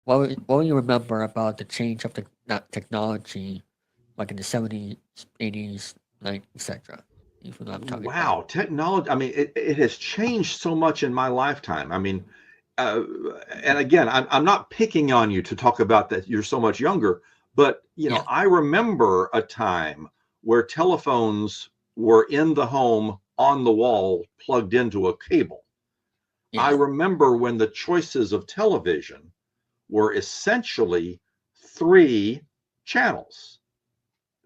what will you remember about the change of the technology, like in the 70s, 80s, like etc. You know what I'm talking about? Wow, technology. I mean, it has changed so much in my lifetime. I mean, uh, and again, I'm not picking on you to talk about that you're so much younger, but Yeah, I remember a time where telephones were in the home on the wall, plugged into a cable. I yeah, remember when the choices of television were essentially three channels,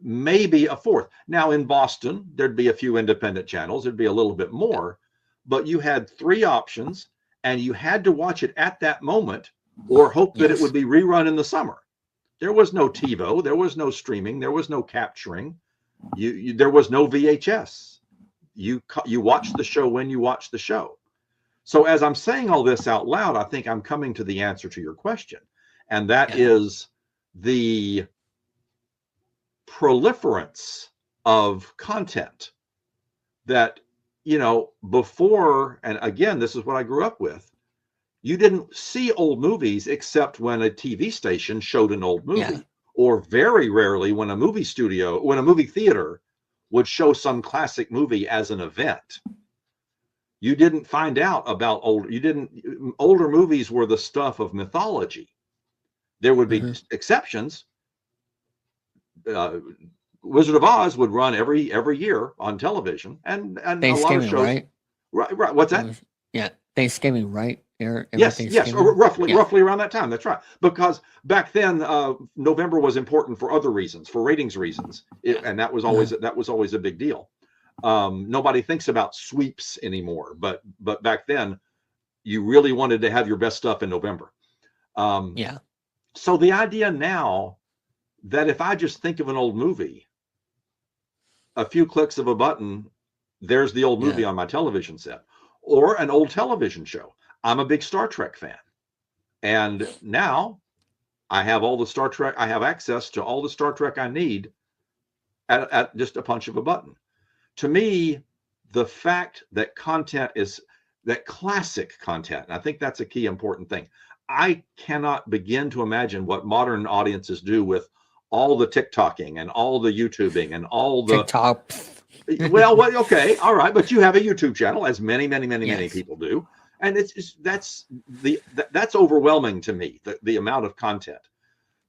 maybe a fourth. Now in Boston, there'd be a few independent channels, there'd be a little bit yeah, more, but you had three options and you had to watch it at that moment or hope that it would yes, be rerun in the summer. There was no TiVo, there was no streaming, there was no capturing. There was no VHS. You watched the show when you watched the show. So as I'm saying all this out loud, I think I'm coming to the answer to your question, and that yeah, is the proliferance of content that, before, and again, this is what I grew up with. You didn't see old movies except when a TV station showed an old yeah, movie, or very rarely when a movie theater would show some classic movie as an event. You didn't find out about you didn't, older movies were the stuff of mythology. There would be hmm, exceptions. uh, Wizard of Oz would run every year on television, and a lot of Thanksgiving, shows. right? Right, right. What's It that? was yeah, Thanksgiving, right? Every Yes, Thanksgiving, roughly yeah, roughly around that time. That's right. Because back then, November was important for other reasons, for ratings reasons, yeah, and uh, that was always a big deal. Nobody thinks about sweeps anymore, but back then, you really wanted to have your best stuff in November. Um, yeah, so the idea now that if I just think of an old movie, a few clicks of a button, there's the old movie yeah, on my television set, or an old television show. I'm a big Star Trek fan. And now I have all the Star Trek, I have access to all the Star Trek I need at just a punch of a button. To me, the fact that content is that classic content, and I think that's a key important thing. I cannot begin to imagine what modern audiences do with all the TikToking and all the YouTubing and all the, TikTok, well, okay, all right, but you have a YouTube channel, as many yes, people do, and that's overwhelming to me. The amount of content,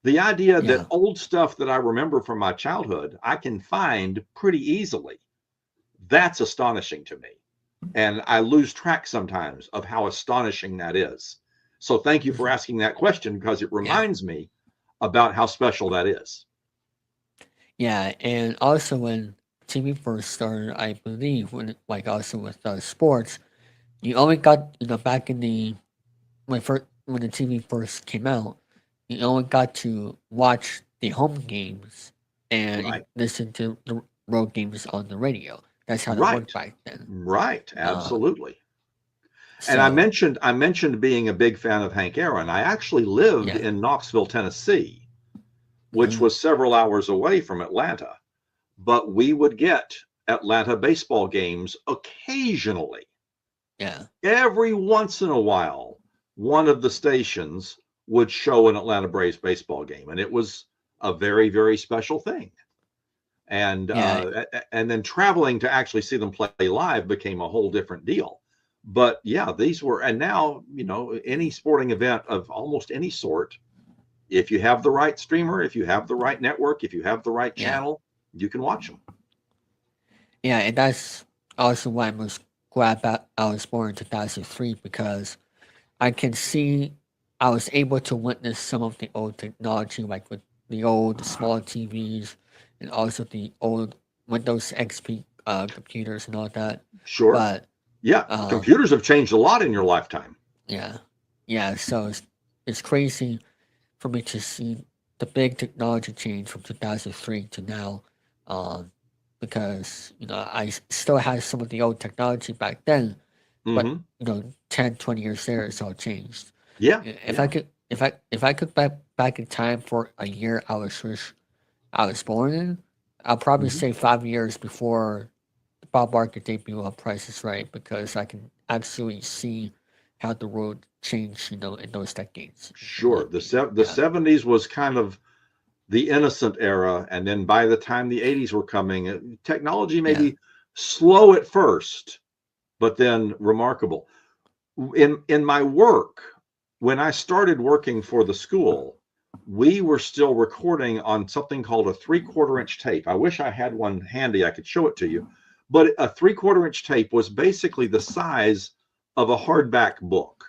the idea that yeah, old stuff that I remember from my childhood I can find pretty easily, that's astonishing to me, and I lose track sometimes of how astonishing that is. So thank you for mhm, asking that question because it yeah, reminds me about how special that is. yeah, and also when TV first started, I believe like also with sports, you only got back in the when the TV first came out, you only got to watch the home games and Right, listen to the road games on the radio. That's how that worked right, back then. right, Uh, absolutely. And so I mentioned being a big fan of Hank Aaron. I actually lived yeah, in Knoxville, Tennessee, which hmm, was several hours away from Atlanta, but we would get Atlanta baseball games occasionally. yeah, Every once in a while, one of the stations would show an Atlanta Braves baseball game, and it was a very, very special thing. yeah, And then traveling to actually see them play live became a whole different deal. But yeah, these were, and now, any sporting event of almost any sort, if you have the right streamer, if you have the right network, if you have the right yeah, channel, you can watch them. yeah, and that's also why I'm most glad that I was born in 2003 because I can see I was able to witness some of the old technology, like with the old small TVs and also the old Windows XP computers and all that. Sure. But Yeah, um, computers have changed a lot in your lifetime. yeah, yeah. So it's crazy for me to see the big technology change from 2003 to now, um, because still have some of the old technology back then, but Hmm. 10, 20 years later, it's all changed. Yeah, If I yeah. could, if I could back in time for a year I was born in, I'll probably Hmm. say 5 years before Bob Barker debut on Price is Right because I can absolutely see how the world changed, in those decades. Sure. The Yeah, 70s was kind of the innocent era, and then by the time the 80s were coming, technology yeah, maybe slow at first, but then remarkable. In my work, when I started working for the school, we were still recording on something called a 3/4 inch tape. I wish I had one handy, I could show it to you. But a 3/4 inch tape was basically the size of a hardback book,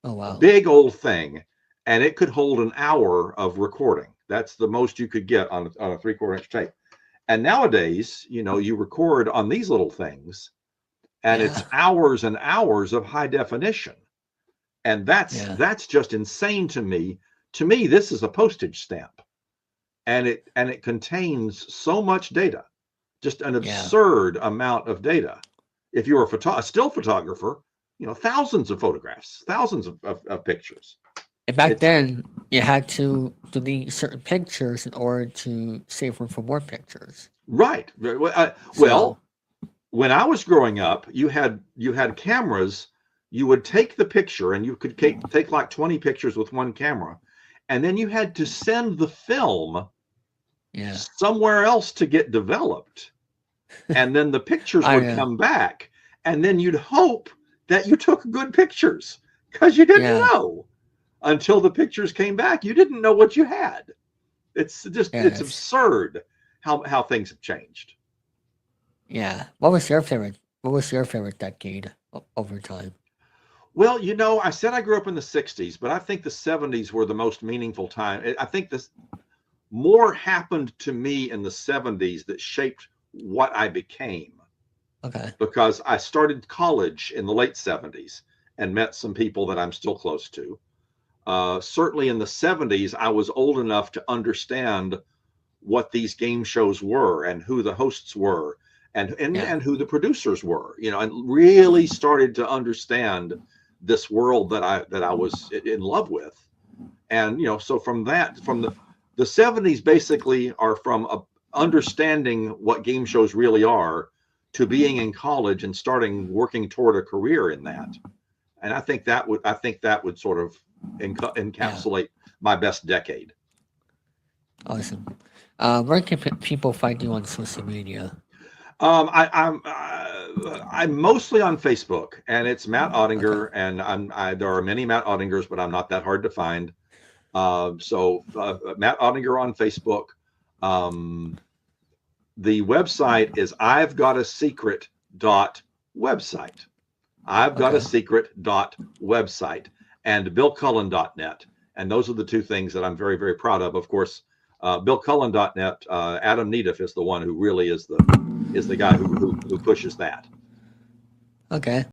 oh a wow, big old thing, and it could hold an hour of recording. That's the most you could get on a 3/4 inch tape. And nowadays, you record on these little things, and yeah, it's hours and hours of high definition. And that's yeah, that's just insane to me. To me, this is a postage stamp, and it contains so much data, just an yeah. absurd amount of data. If you're a still photographer, thousands of photographs, thousands of pictures. And back It's then, you had to delete certain pictures in order to save room for more pictures. right. So Well, when I was growing up, you had cameras. You would take the picture, and you could take like 20 pictures with one camera, and then you had to send the film yeah, somewhere else to get developed, and then the pictures I would come back, and then you'd hope that you took good pictures because you didn't yeah, know until the pictures came back. You didn't know what you had. It's yes, absurd how things have changed. yeah. What was your favorite decade over time? Well, I said I grew up in the 60s, but I think the 70s were the most meaningful time. I think this more happened to me in the 70s that shaped what I became, Okay, because I started college in the late 70s and met some people that I'm still close to. Certainly in the 70s, I was old enough to understand what these game shows were and who the hosts were, and yeah, and who the producers were, and really started to understand this world that I was in love with. And so from the 70s basically are from understanding what game shows really are, to being in college and starting working toward a career in that. And I think that would sort of yeah. encapsulate my best decade. Awesome. Where can people find you on social media? I'm mostly on Facebook, and it's Matt Okay, Ottinger, and there are many Matt Ottingers, but I'm not that hard to find. So Matt Ottinger on Facebook. Um, the website is I've got a secret dot website. I've got a okay, secret dot website, and billcullen.net. And those are the two things that I'm very, very proud of. Of course, billcullen.net, Adam Needif is the one who really is the guy who pushes that. okay.